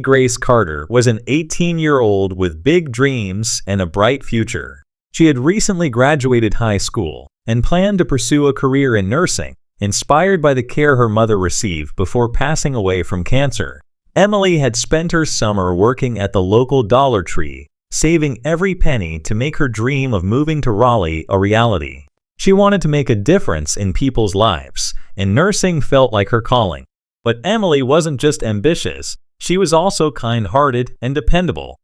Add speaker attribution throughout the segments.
Speaker 1: Grace Carter was an 18-year-old with big dreams and a bright future. She had recently graduated high school and planned to pursue a career in nursing, inspired by the care her mother received before passing away from cancer. Emily had spent her summer working at the local Dollar Tree, saving every penny to make her dream of moving to Raleigh a reality. She wanted to make a difference in people's lives, and nursing felt like her calling. But Emily wasn't just ambitious. She was also kind-hearted and dependable.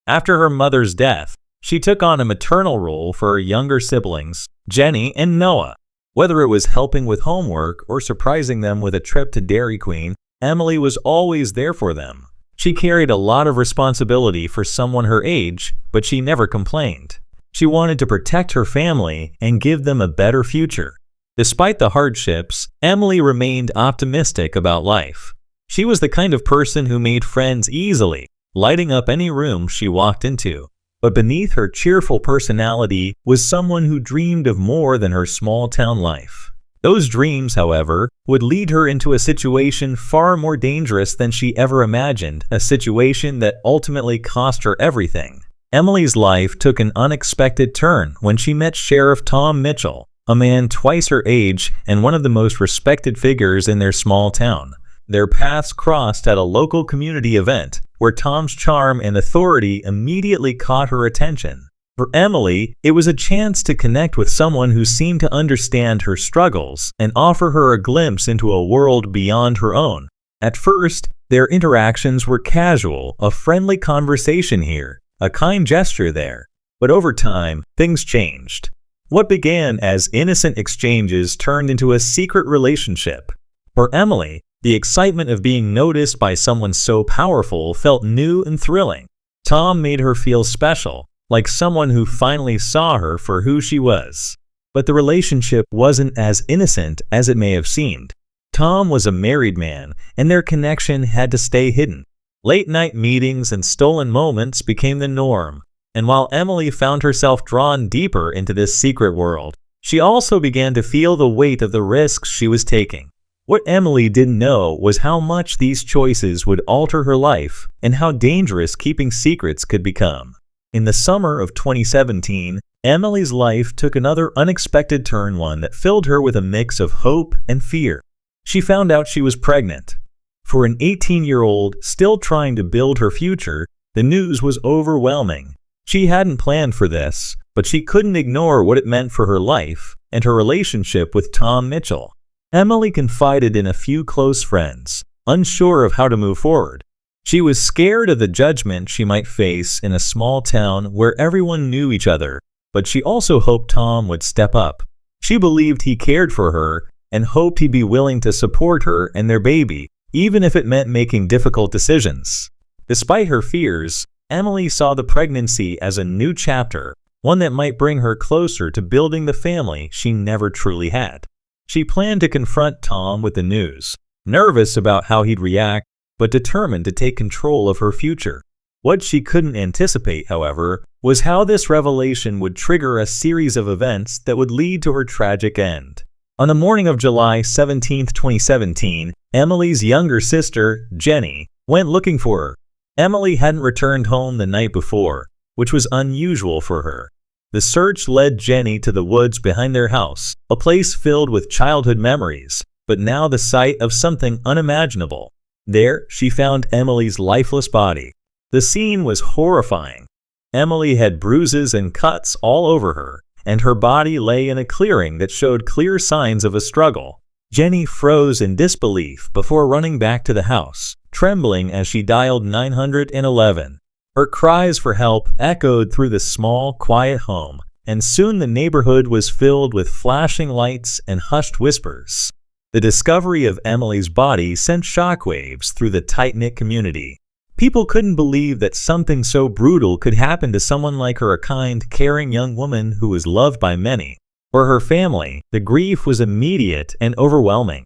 Speaker 1: After her mother's death, she took on a maternal role for her younger siblings, Jenny and Noah. Whether it was helping with homework or surprising them with a trip to Dairy Queen, Emily was always there for them. She carried a lot of responsibility for someone her age, but she never complained. She wanted to protect her family and give them a better future. Despite the hardships, Emily remained optimistic about life. She was the kind of person who made friends easily, lighting up any room she walked into. But beneath her cheerful personality was someone who dreamed of more than her small-town life. Those dreams, however, would lead her into a situation far more dangerous than she ever imagined, a situation that ultimately cost her everything. Emily's life took an unexpected turn when she met Sheriff Tom Mitchell, a man twice her age and one of the most respected figures in their small town. Their paths crossed at a local community event, where Tom's charm and authority immediately caught her attention. For Emily, it was a chance to connect with someone who seemed to understand her struggles and offer her a glimpse into a world beyond her own. At first, their interactions were casual, a friendly conversation here, a kind gesture there. But over time, things changed. What began as innocent exchanges turned into a secret relationship. For Emily, the excitement of being noticed by someone so powerful felt new and thrilling. Tom made her feel special, like someone who finally saw her for who she was. But the relationship wasn't as innocent as it may have seemed. Tom was a married man, and their connection had to stay hidden. Late-night meetings and stolen moments became the norm, and while Emily found herself drawn deeper into this secret world, she also began to feel the weight of the risks she was taking. What Emily didn't know was how much these choices would alter her life and how dangerous keeping secrets could become. In the summer of 2017, Emily's life took another unexpected turn, one that filled her with a mix of hope and fear. She found out she was pregnant. For an 18-year-old still trying to build her future, the news was overwhelming. She hadn't planned for this, but she couldn't ignore what it meant for her life and her relationship with Tom Mitchell. Emily confided in a few close friends, unsure of how to move forward. She was scared of the judgment she might face in a small town where everyone knew each other, but she also hoped Tom would step up. She believed he cared for her and hoped he'd be willing to support her and their baby, even if it meant making difficult decisions. Despite her fears, Emily saw the pregnancy as a new chapter, one that might bring her closer to building the family she never truly had. She planned to confront Tom with the news, nervous about how he'd react, but determined to take control of her future. What she couldn't anticipate, however, was how this revelation would trigger a series of events that would lead to her tragic end. On the morning of July 17, 2017, Emily's younger sister, Jenny, went looking for her. Emily hadn't returned home the night before, which was unusual for her. The search led Jenny to the woods behind their house, a place filled with childhood memories, but now the site of something unimaginable. There, she found Emily's lifeless body. The scene was horrifying. Emily had bruises and cuts all over her, and her body lay in a clearing that showed clear signs of a struggle. Jenny froze in disbelief before running back to the house, trembling as she dialed 911. Her cries for help echoed through the small, quiet home, and soon the neighborhood was filled with flashing lights and hushed whispers. The discovery of Emily's body sent shockwaves through the tight-knit community. People couldn't believe that something so brutal could happen to someone like her, a kind, caring young woman who was loved by many. For her family, the grief was immediate and overwhelming.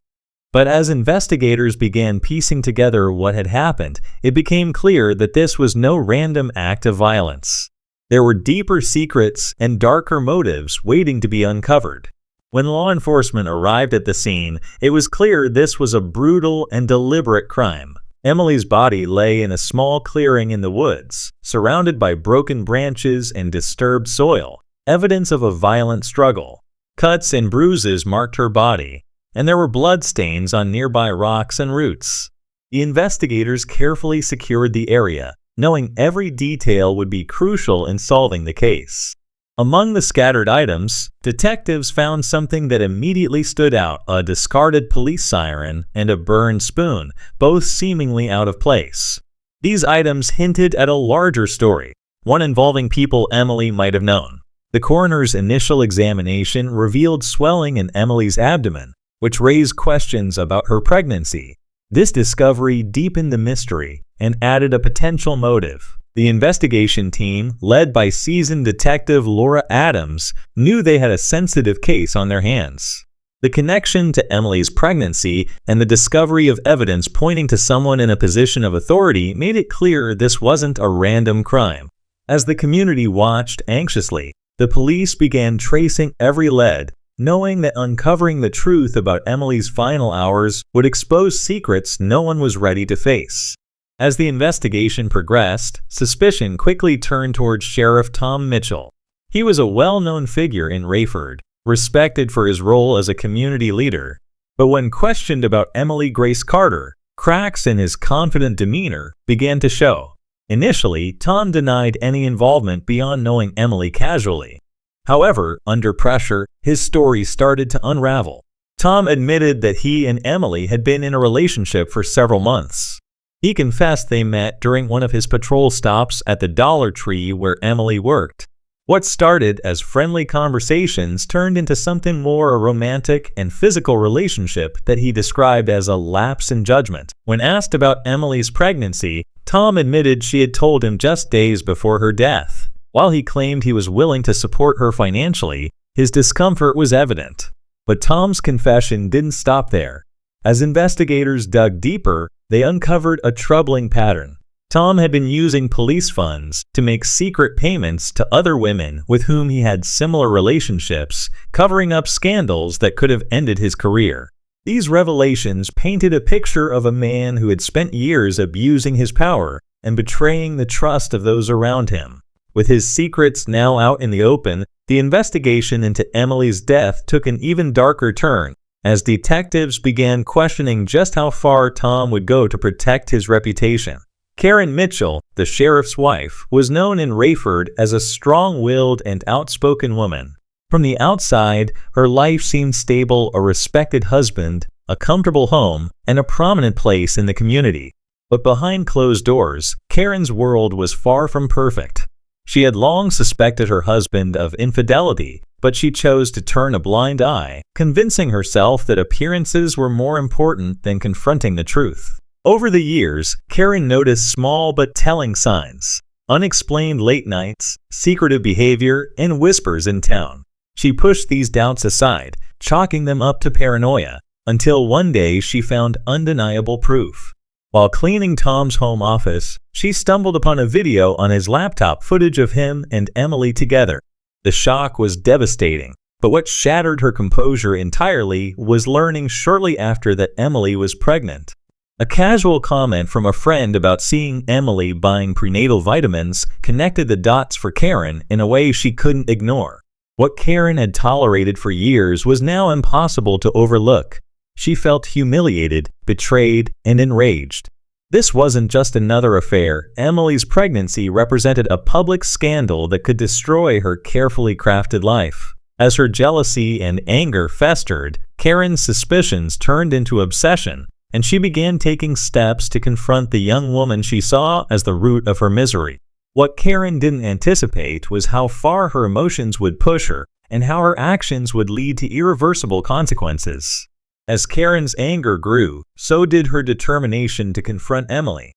Speaker 1: But as investigators began piecing together what had happened, it became clear that this was no random act of violence. There were deeper secrets and darker motives waiting to be uncovered. When law enforcement arrived at the scene, it was clear this was a brutal and deliberate crime. Emily's body lay in a small clearing in the woods, surrounded by broken branches and disturbed soil, evidence of a violent struggle. Cuts and bruises marked her body, and there were bloodstains on nearby rocks and roots. The investigators carefully secured the area, knowing every detail would be crucial in solving the case. Among the scattered items, detectives found something that immediately stood out: a discarded police siren and a burned spoon, both seemingly out of place. These items hinted at a larger story, one involving people Emily might have known. The coroner's initial examination revealed swelling in Emily's abdomen, which raised questions about her pregnancy. This discovery deepened the mystery and added a potential motive. The investigation team, led by seasoned detective Laura Adams, knew they had a sensitive case on their hands. The connection to Emily's pregnancy and the discovery of evidence pointing to someone in a position of authority made it clear this wasn't a random crime. As the community watched anxiously, the police began tracing every lead, knowing that uncovering the truth about Emily's final hours would expose secrets no one was ready to face. As the investigation progressed, suspicion quickly turned towards Sheriff Tom Mitchell. He was a well-known figure in Rayford, respected for his role as a community leader. But when questioned about Emily Grace Carter, cracks in his confident demeanor began to show. Initially, Tom denied any involvement beyond knowing Emily casually. However, under pressure, his story started to unravel. Tom admitted that he and Emily had been in a relationship for several months. He confessed they met during one of his patrol stops at the Dollar Tree where Emily worked. What started as friendly conversations turned into something more: a romantic and physical relationship that he described as a lapse in judgment. When asked about Emily's pregnancy, Tom admitted she had told him just days before her death. While he claimed he was willing to support her financially, his discomfort was evident. But Tom's confession didn't stop there. As investigators dug deeper, they uncovered a troubling pattern. Tom had been using police funds to make secret payments to other women with whom he had similar relationships, covering up scandals that could have ended his career. These revelations painted a picture of a man who had spent years abusing his power and betraying the trust of those around him. With his secrets now out in the open, the investigation into Emily's death took an even darker turn, as detectives began questioning just how far Tom would go to protect his reputation. Karen Mitchell, the sheriff's wife, was known in Rayford as a strong-willed and outspoken woman. From the outside, her life seemed stable: a respected husband, a comfortable home, and a prominent place in the community. But behind closed doors, Karen's world was far from perfect. She had long suspected her husband of infidelity, but she chose to turn a blind eye, convincing herself that appearances were more important than confronting the truth. Over the years, Karen noticed small but telling signs: unexplained late nights, secretive behavior, and whispers in town. She pushed these doubts aside, chalking them up to paranoia, until one day she found undeniable proof. While cleaning Tom's home office, she stumbled upon a video on his laptop, footage of him and Emily together. The shock was devastating, but what shattered her composure entirely was learning shortly after that Emily was pregnant. A casual comment from a friend about seeing Emily buying prenatal vitamins connected the dots for Karen in a way she couldn't ignore. What Karen had tolerated for years was now impossible to overlook. She felt humiliated, betrayed, and enraged. This wasn't just another affair. Emily's pregnancy represented a public scandal that could destroy her carefully crafted life. As her jealousy and anger festered, Karen's suspicions turned into obsession, and she began taking steps to confront the young woman she saw as the root of her misery. What Karen didn't anticipate was how far her emotions would push her, and how her actions would lead to irreversible consequences. As Karen's anger grew, so did her determination to confront Emily.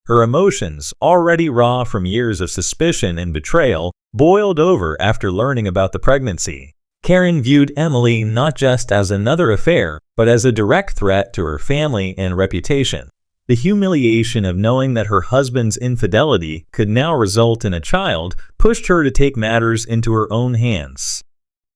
Speaker 1: Her emotions, already raw from years of suspicion and betrayal, boiled over after learning about the pregnancy. Karen viewed Emily not just as another affair, but as a direct threat to her family and reputation. The humiliation of knowing that her husband's infidelity could now result in a child pushed her to take matters into her own hands.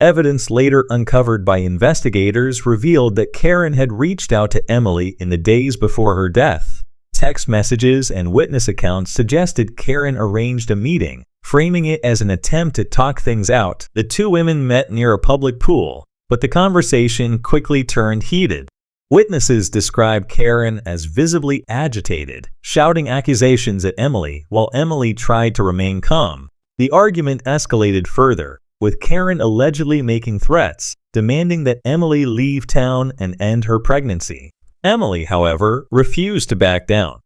Speaker 1: Evidence later uncovered by investigators revealed that Karen had reached out to Emily in the days before her death, Text messages and witness accounts suggested Karen arranged a meeting, framing it as an attempt to talk things out. The two women met near a public pool, but the conversation quickly turned heated. Witnesses described Karen as visibly agitated, shouting accusations at Emily while Emily tried to remain calm. The argument escalated further, with Karen allegedly making threats, demanding that Emily leave town and end her pregnancy. Emily, however, refused to back down.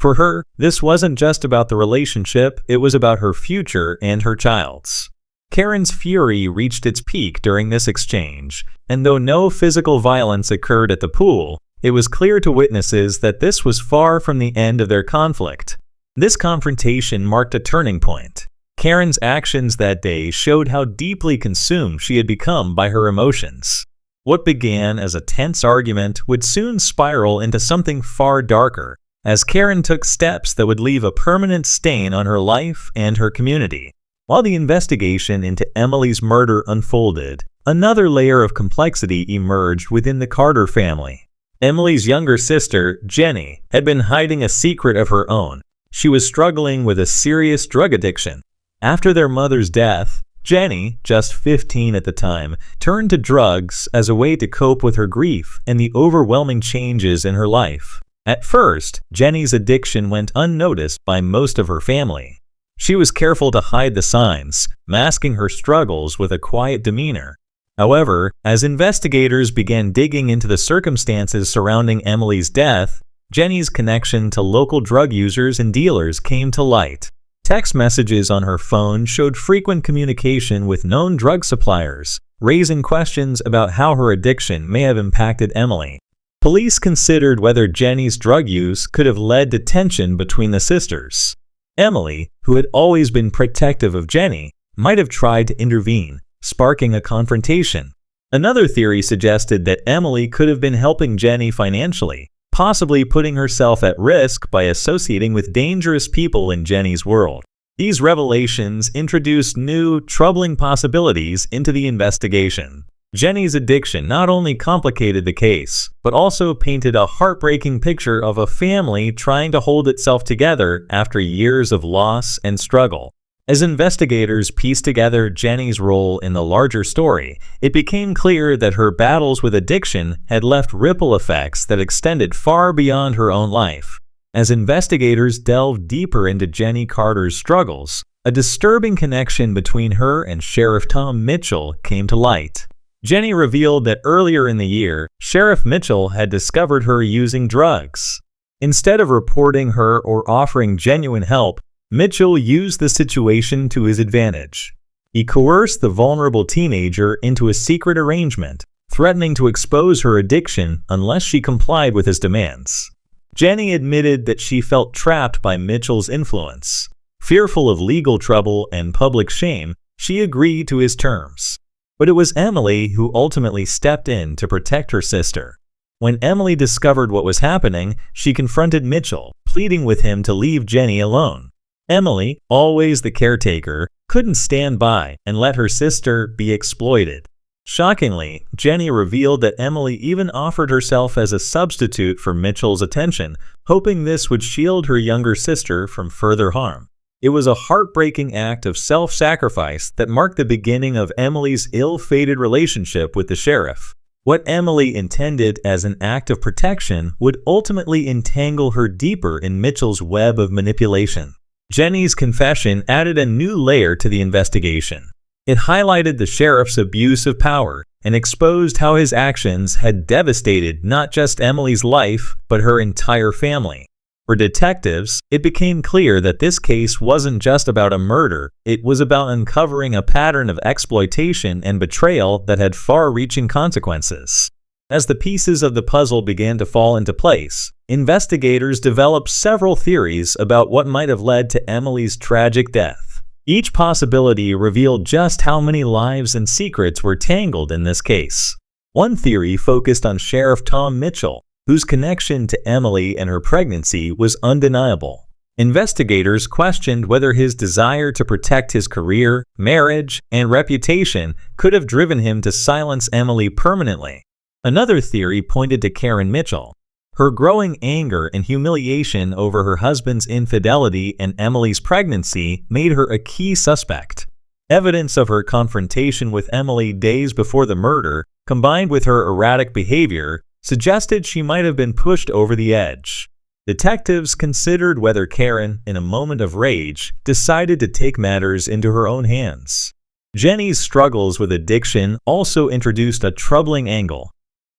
Speaker 1: For her, this wasn't just about the relationship, it was about her future and her child's. Karen's fury reached its peak during this exchange, and though no physical violence occurred at the pool, it was clear to witnesses that this was far from the end of their conflict. This confrontation marked a turning point. Karen's actions that day showed how deeply consumed she had become by her emotions. What began as a tense argument would soon spiral into something far darker, as Karen took steps that would leave a permanent stain on her life and her community. While the investigation into Emily's murder unfolded, another layer of complexity emerged within the Carter family. Emily's younger sister, Jenny, had been hiding a secret of her own. She was struggling with a serious drug addiction. After their mother's death, Jenny, just 15 at the time, turned to drugs as a way to cope with her grief and the overwhelming changes in her life. At first, Jenny's addiction went unnoticed by most of her family. She was careful to hide the signs, masking her struggles with a quiet demeanor. However, as investigators began digging into the circumstances surrounding Emily's death, Jenny's connection to local drug users and dealers came to light. Text messages on her phone showed frequent communication with known drug suppliers, raising questions about how her addiction may have impacted Emily. Police considered whether Jenny's drug use could have led to tension between the sisters. Emily, who had always been protective of Jenny, might have tried to intervene, sparking a confrontation. Another theory suggested that Emily could have been helping Jenny financially, possibly putting herself at risk by associating with dangerous people in Jenny's world. These revelations introduced new, troubling possibilities into the investigation. Jenny's addiction not only complicated the case, but also painted a heartbreaking picture of a family trying to hold itself together after years of loss and struggle. As investigators pieced together Jenny's role in the larger story, it became clear that her battles with addiction had left ripple effects that extended far beyond her own life. As investigators delved deeper into Jenny Carter's struggles, a disturbing connection between her and Sheriff Tom Mitchell came to light. Jenny revealed that earlier in the year, Sheriff Mitchell had discovered her using drugs. Instead of reporting her or offering genuine help, Mitchell used the situation to his advantage. He coerced the vulnerable teenager into a secret arrangement, threatening to expose her addiction unless she complied with his demands. Jenny admitted that she felt trapped by Mitchell's influence. Fearful of legal trouble and public shame, she agreed to his terms. But it was Emily who ultimately stepped in to protect her sister. When Emily discovered what was happening, she confronted Mitchell, pleading with him to leave Jenny alone. Emily, always the caretaker, couldn't stand by and let her sister be exploited. Shockingly, Jenny revealed that Emily even offered herself as a substitute for Mitchell's attention, hoping this would shield her younger sister from further harm. It was a heartbreaking act of self-sacrifice that marked the beginning of Emily's ill-fated relationship with the sheriff. What Emily intended as an act of protection would ultimately entangle her deeper in Mitchell's web of manipulation. Jenny's confession added a new layer to the investigation. It highlighted the sheriff's abuse of power and exposed how his actions had devastated not just Emily's life, but her entire family. For detectives, it became clear that this case wasn't just about a murder, it was about uncovering a pattern of exploitation and betrayal that had far-reaching consequences. As the pieces of the puzzle began to fall into place, investigators developed several theories about what might have led to Emily's tragic death. Each possibility revealed just how many lives and secrets were tangled in this case. One theory focused on Sheriff Tom Mitchell, whose connection to Emily and her pregnancy was undeniable. Investigators questioned whether his desire to protect his career, marriage, and reputation could have driven him to silence Emily permanently. Another theory pointed to Karen Mitchell, Her growing anger and humiliation over her husband's infidelity and Emily's pregnancy made her a key suspect. Evidence of her confrontation with Emily days before the murder, combined with her erratic behavior, suggested she might have been pushed over the edge. Detectives considered whether Karen, in a moment of rage, decided to take matters into her own hands. Jenny's struggles with addiction also introduced a troubling angle.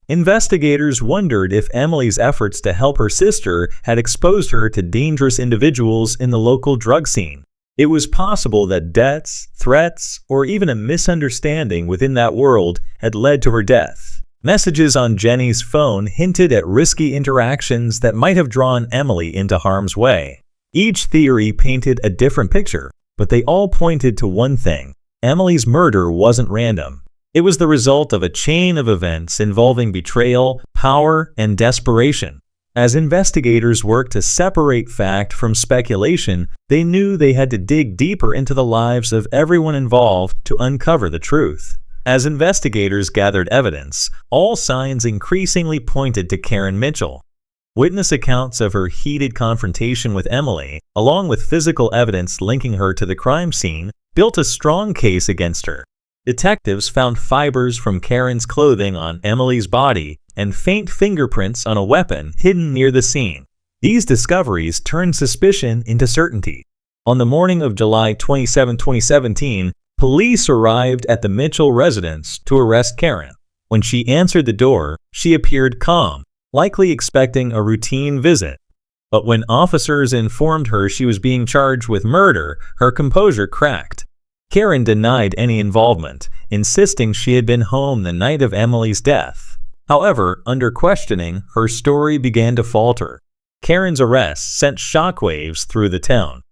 Speaker 1: Investigators wondered if Emily's efforts to help her sister had exposed her to dangerous individuals in the local drug scene. It was possible that debts, threats, or even a misunderstanding within that world had led to her death. Messages on Jenny's phone hinted at risky interactions that might have drawn Emily into harm's way. Each theory painted a different picture, but they all pointed to one thing: Emily's murder wasn't random. It was the result of a chain of events involving betrayal, power, and desperation. As investigators worked to separate fact from speculation, they knew they had to dig deeper into the lives of everyone involved to uncover the truth. As investigators gathered evidence, all signs increasingly pointed to Karen Mitchell. Witness accounts of her heated confrontation with Emily, along with physical evidence linking her to the crime scene, built a strong case against her. Detectives found fibers from Karen's clothing on Emily's body and faint fingerprints on a weapon hidden near the scene. These discoveries turned suspicion into certainty. On the morning of July 27, 2017, police arrived at the Mitchell residence to arrest Karen. When she answered the door, she appeared calm, likely expecting a routine visit. But when officers informed her she was being charged with murder, her composure cracked. Karen denied any involvement, insisting she had been home the night of Emily's death. However, under questioning, her story began to falter. Karen's arrest sent shockwaves through the town.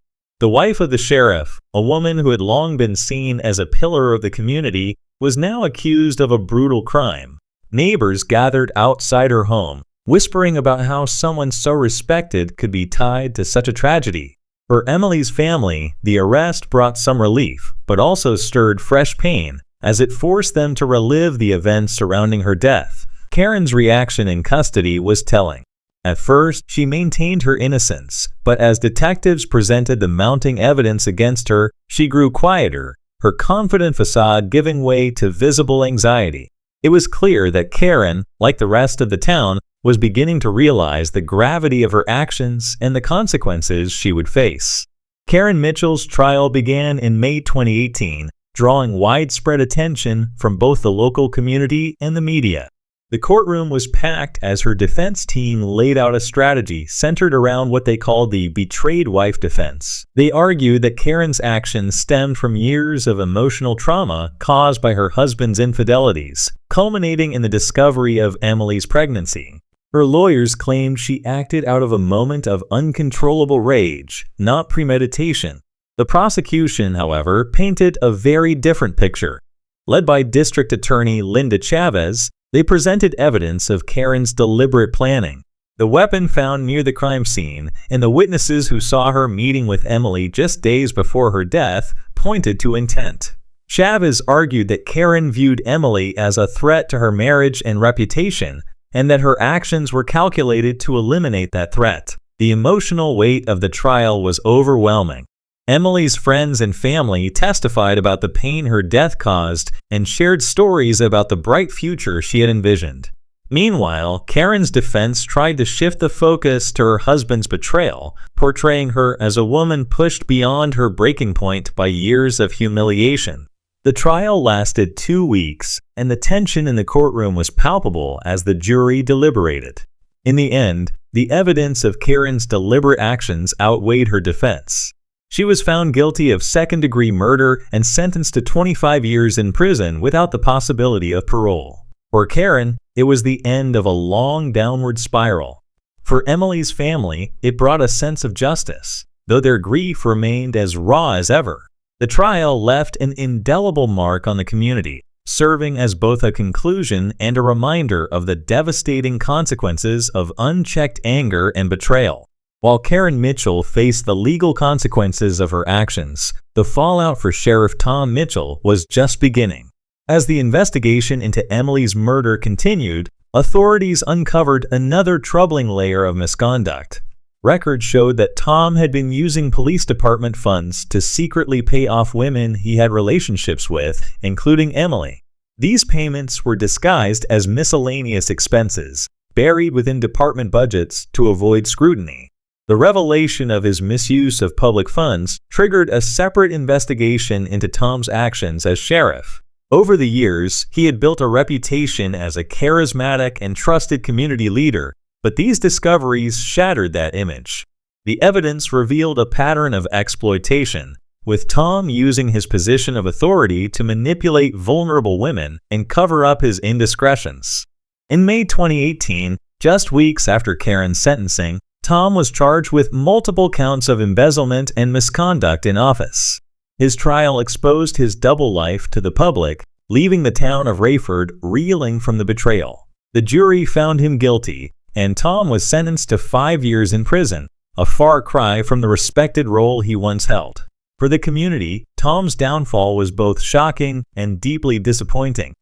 Speaker 1: The wife of the sheriff, a woman who had long been seen as a pillar of the community, was now accused of a brutal crime. Neighbors gathered outside her home, whispering about how someone so respected could be tied to such a tragedy. For Emily's family, the arrest brought some relief, but also stirred fresh pain, as it forced them to relive the events surrounding her death. Karen's reaction in custody was telling. At first, she maintained her innocence, but as detectives presented the mounting evidence against her, she grew quieter, her confident facade giving way to visible anxiety. It was clear that Karen, like the rest of the town, was beginning to realize the gravity of her actions and the consequences she would face. Karen Mitchell's trial began in May 2018, drawing widespread attention from both the local community and the media. The courtroom was packed as her defense team laid out a strategy centered around what they called the betrayed wife defense. They argued that Karen's actions stemmed from years of emotional trauma caused by her husband's infidelities, culminating in the discovery of Emily's pregnancy. Her lawyers claimed she acted out of a moment of uncontrollable rage, not premeditation. The prosecution, however, painted a very different picture. Led by District Attorney Linda Chavez, they presented evidence of Karen's deliberate planning. The weapon found near the crime scene and the witnesses who saw her meeting with Emily just days before her death pointed to intent. Chavez argued that Karen viewed Emily as a threat to her marriage and reputation, and that her actions were calculated to eliminate that threat. The emotional weight of the trial was overwhelming. Emily's friends and family testified about the pain her death caused and shared stories about the bright future she had envisioned. Meanwhile, Karen's defense tried to shift the focus to her husband's betrayal, portraying her as a woman pushed beyond her breaking point by years of humiliation. The trial lasted 2 weeks, and the tension in the courtroom was palpable as the jury deliberated. In the end, the evidence of Karen's deliberate actions outweighed her defense. She was found guilty of second-degree murder and sentenced to 25 years in prison without the possibility of parole. For Karen, it was the end of a long downward spiral. For Emily's family, it brought a sense of justice, though their grief remained as raw as ever. The trial left an indelible mark on the community, serving as both a conclusion and a reminder of the devastating consequences of unchecked anger and betrayal. While Karen Mitchell faced the legal consequences of her actions, the fallout for Sheriff Tom Mitchell was just beginning. As the investigation into Emily's murder continued, authorities uncovered another troubling layer of misconduct. Records showed that Tom had been using police department funds to secretly pay off women he had relationships with, including Emily. These payments were disguised as miscellaneous expenses, buried within department budgets to avoid scrutiny. The revelation of his misuse of public funds triggered a separate investigation into Tom's actions as sheriff. Over the years, he had built a reputation as a charismatic and trusted community leader, but these discoveries shattered that image. The evidence revealed a pattern of exploitation, with Tom using his position of authority to manipulate vulnerable women and cover up his indiscretions. In May 2018, just weeks after Karen's sentencing, Tom was charged with multiple counts of embezzlement and misconduct in office. His trial exposed his double life to the public, leaving the town of Rayford reeling from the betrayal. The jury found him guilty, and Tom was sentenced to 5 years in prison, a far cry from the respected role he once held. For the community, Tom's downfall was both shocking and deeply disappointing.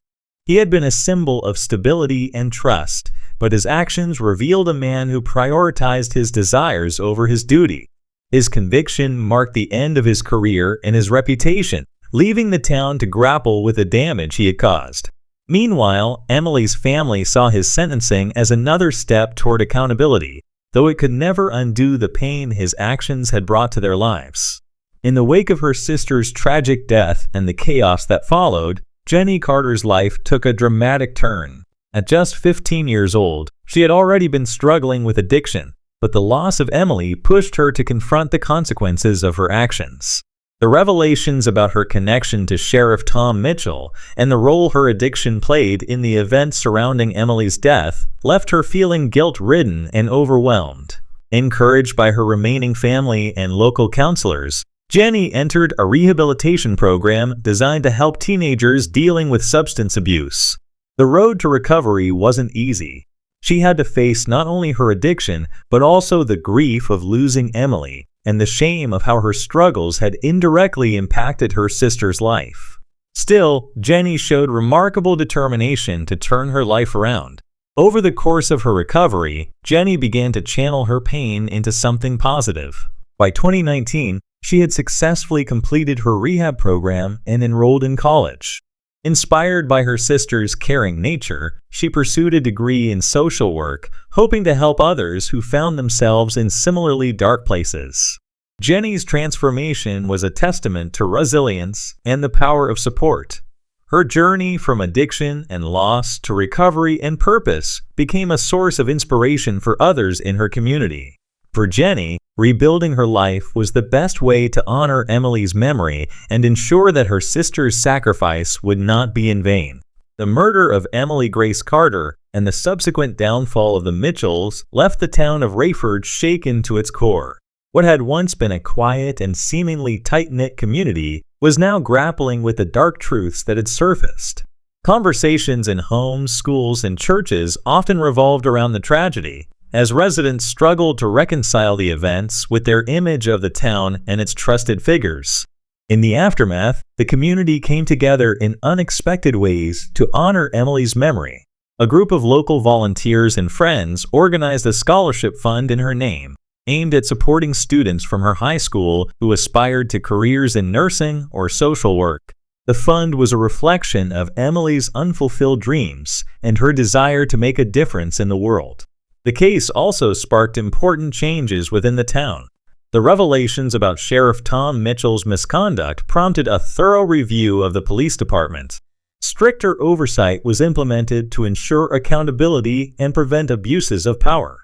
Speaker 1: He had been a symbol of stability and trust, but his actions revealed a man who prioritized his desires over his duty. His conviction marked the end of his career and his reputation, leaving the town to grapple with the damage he had caused. Meanwhile, Emily's family saw his sentencing as another step toward accountability, though it could never undo the pain his actions had brought to their lives. In the wake of her sister's tragic death and the chaos that followed, Jenny Carter's life took a dramatic turn. At just 15 years old, she had already been struggling with addiction, but the loss of Emily pushed her to confront the consequences of her actions. The revelations about her connection to Sheriff Tom Mitchell and the role her addiction played in the events surrounding Emily's death left her feeling guilt-ridden and overwhelmed. Encouraged by her remaining family and local counselors, Jenny entered a rehabilitation program designed to help teenagers dealing with substance abuse. The road to recovery wasn't easy. She had to face not only her addiction, but also the grief of losing Emily and the shame of how her struggles had indirectly impacted her sister's life. Still, Jenny showed remarkable determination to turn her life around. Over the course of her recovery, Jenny began to channel her pain into something positive. By 2019, she had successfully completed her rehab program and enrolled in college. Inspired by her sister's caring nature, she pursued a degree in social work, hoping to help others who found themselves in similarly dark places. Jenny's transformation was a testament to resilience and the power of support. Her journey from addiction and loss to recovery and purpose became a source of inspiration for others in her community. For Jenny, rebuilding her life was the best way to honor Emily's memory and ensure that her sister's sacrifice would not be in vain. The murder of Emily Grace Carter and the subsequent downfall of the Mitchells left the town of Rayford shaken to its core. What had once been a quiet and seemingly tight-knit community was now grappling with the dark truths that had surfaced. Conversations in homes, schools, and churches often revolved around the tragedy, as residents struggled to reconcile the events with their image of the town and its trusted figures. In the aftermath, the community came together in unexpected ways to honor Emily's memory. A group of local volunteers and friends organized a scholarship fund in her name, aimed at supporting students from her high school who aspired to careers in nursing or social work. The fund was a reflection of Emily's unfulfilled dreams and her desire to make a difference in the world. The case also sparked important changes within the town. The revelations about Sheriff Tom Mitchell's misconduct prompted a thorough review of the police department. Stricter oversight was implemented to ensure accountability and prevent abuses of power.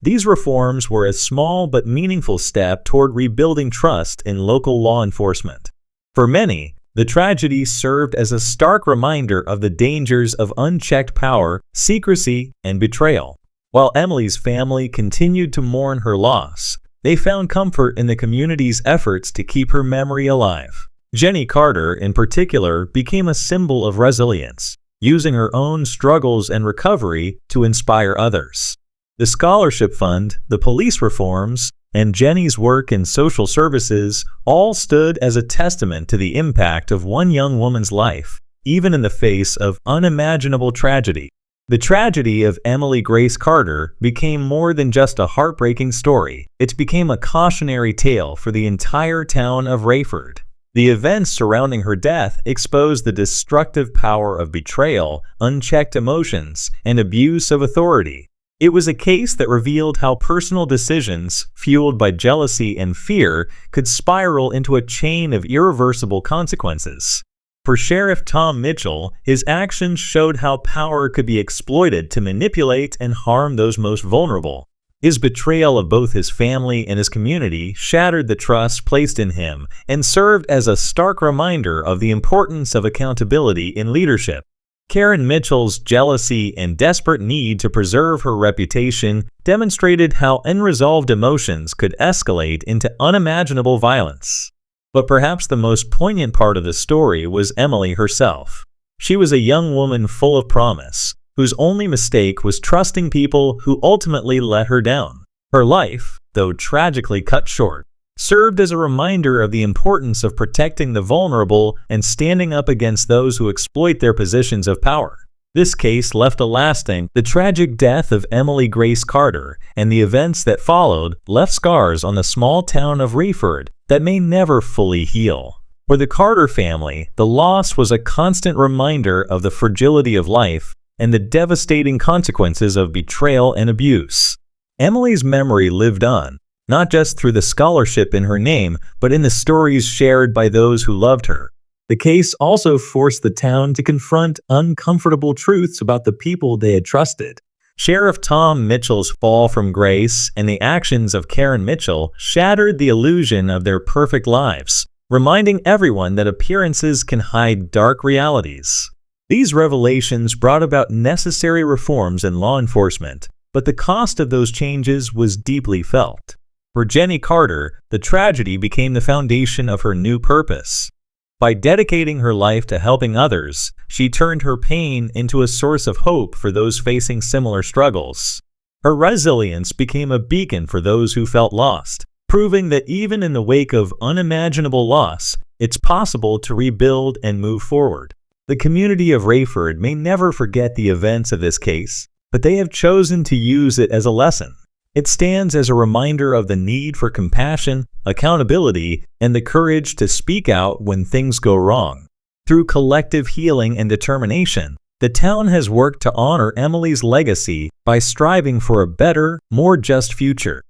Speaker 1: These reforms were a small but meaningful step toward rebuilding trust in local law enforcement. For many, the tragedy served as a stark reminder of the dangers of unchecked power, secrecy, and betrayal. While Emily's family continued to mourn her loss, they found comfort in the community's efforts to keep her memory alive. Jenny Carter, in particular, became a symbol of resilience, using her own struggles and recovery to inspire others. The scholarship fund, the police reforms, and Jenny's work in social services all stood as a testament to the impact of one young woman's life, even in the face of unimaginable tragedy. The tragedy of Emily Grace Carter became more than just a heartbreaking story. It became a cautionary tale for the entire town of Rayford. The events surrounding her death exposed the destructive power of betrayal, unchecked emotions, and abuse of authority. It was a case that revealed how personal decisions, fueled by jealousy and fear, could spiral into a chain of irreversible consequences. For Sheriff Tom Mitchell, his actions showed how power could be exploited to manipulate and harm those most vulnerable. His betrayal of both his family and his community shattered the trust placed in him and served as a stark reminder of the importance of accountability in leadership. Karen Mitchell's jealousy and desperate need to preserve her reputation demonstrated how unresolved emotions could escalate into unimaginable violence. But perhaps the most poignant part of the story was Emily herself. She was a young woman full of promise, whose only mistake was trusting people who ultimately let her down. Her life, though tragically cut short, served as a reminder of the importance of protecting the vulnerable and standing up against those who exploit their positions of power. This case left a lasting. The tragic death of Emily Grace Carter and the events that followed left scars on the small town of Rayford that may never fully heal. For the Carter family, the loss was a constant reminder of the fragility of life and the devastating consequences of betrayal and abuse. Emily's memory lived on, not just through the scholarship in her name, but in the stories shared by those who loved her. The case also forced the town to confront uncomfortable truths about the people they had trusted. Sheriff Tom Mitchell's fall from grace and the actions of Karen Mitchell shattered the illusion of their perfect lives, reminding everyone that appearances can hide dark realities. These revelations brought about necessary reforms in law enforcement, but the cost of those changes was deeply felt. For Jenny Carter, the tragedy became the foundation of her new purpose. By dedicating her life to helping others, she turned her pain into a source of hope for those facing similar struggles. Her resilience became a beacon for those who felt lost, proving that even in the wake of unimaginable loss, it's possible to rebuild and move forward. The community of Rayford may never forget the events of this case, but they have chosen to use it as a lesson. It stands as a reminder of the need for compassion, accountability, and the courage to speak out when things go wrong. Through collective healing and determination, the town has worked to honor Emily's legacy by striving for a better, more just future.